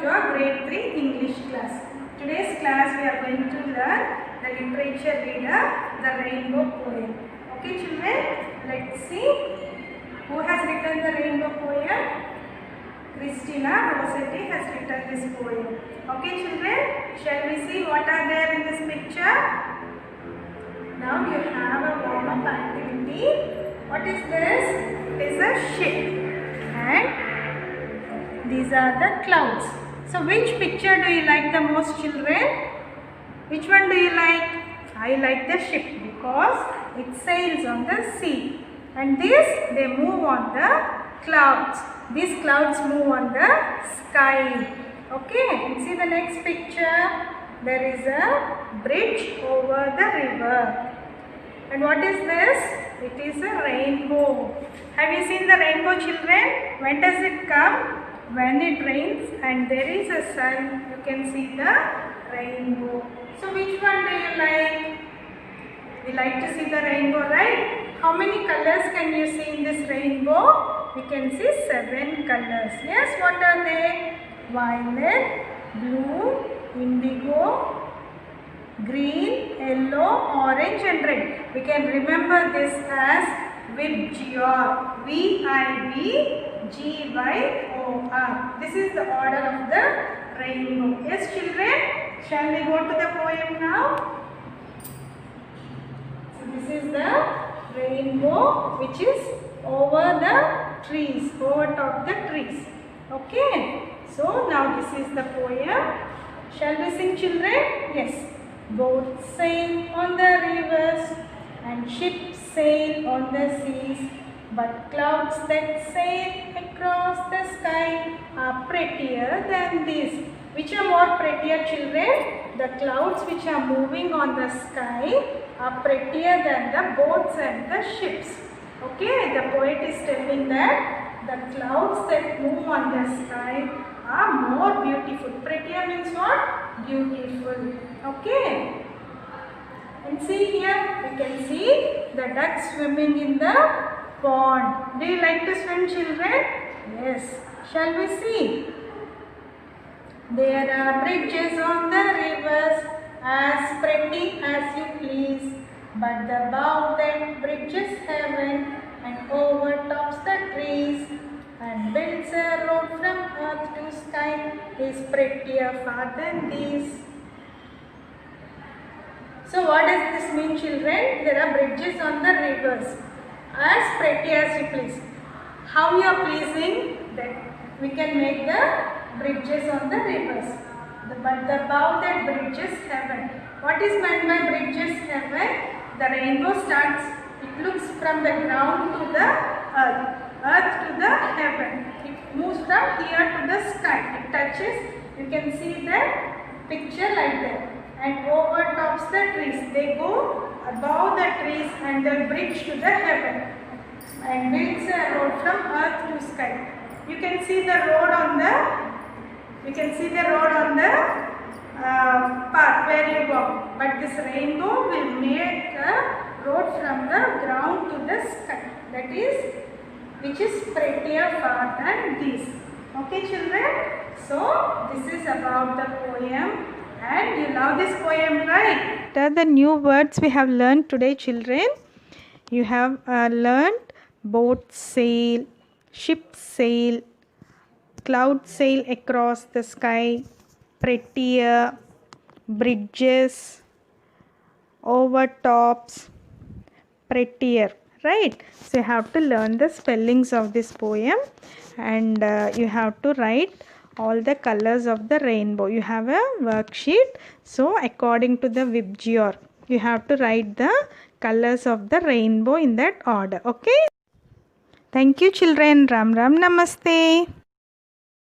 to our grade 3 English class. Today's class we are going to learn the literature reader, the Rainbow poem. Okay children, let's see who has written the Rainbow poem. Christina Rossetti has written this poem. Okay children, shall we see what are there in this picture? Now you have a warm-up activity. What is this? It is a ship and these are the clouds. So which picture do you like the most children? Which one do you like? I like the ship because it sails on the sea. And this, they move on the clouds. These clouds move on the sky. Okay, see the next picture. There is a bridge over the river. And what is this? It is a rainbow. Have you seen the rainbow children? When does it come? When it rains and there is a sun, you can see the rainbow. So which one do you like? You like to see the rainbow, right? How many colors can you see in this rainbow? We can see 7 colors. Yes, what are they? Violet, blue, indigo, green, yellow, orange and red. We can remember this as Vibgyor. V-I-B-G-Y-O-R. This is the order of the rainbow. Yes children, shall we go to the poem now? So this is the rainbow which is over the trees, over top the trees. Okay, so now this is the poem. Shall we sing children? Yes. Boats sail on the rivers and ships sail on the seas, but clouds that sail across the sky are prettier than these. Which are more prettier children? The clouds which are moving on the sky are prettier than the boats and the ships. Okay, the poet is telling that the clouds that move on the sky are more beautiful. Prettier means what? Beautiful. Okay. And see here, we can see the ducks swimming in the pond. Do you like to swim children? Yes. Shall we see? There are bridges on the rivers as pretty as you please, but the bow that bridges heaven and overtops the trees and builds a road from earth to sky is prettier far than these. So what does this mean children? There are bridges on the rivers as pretty as you please. How you are pleasing that we can make the bridges on the rivers. But the bow that bridges heaven. What is meant by bridges heaven? The rainbow starts, it looks from the ground to the earth to the heaven. It moves from here to the sky. It touches, you can see the picture like that. And overtops the trees. They go above the trees and the bridge to the heaven and builds a road from earth to sky. You can see the road on the path where you walk. But this rainbow will make a road from the ground to the sky. That is, which is prettier far than this. Okay children? So this is about the poem. And you love this poem, right? What are the new words we have learned today, children? You have learned boat sail, ship sail, cloud sail across the sky, prettier, bridges, overtops, prettier, right? So you have to learn the spellings of this poem and you have to write all the colors of the rainbow. You have a worksheet. So according to the Vibgyor, you have to write the colors of the rainbow in that order. Okay. Thank you children. Ram Ram Namaste.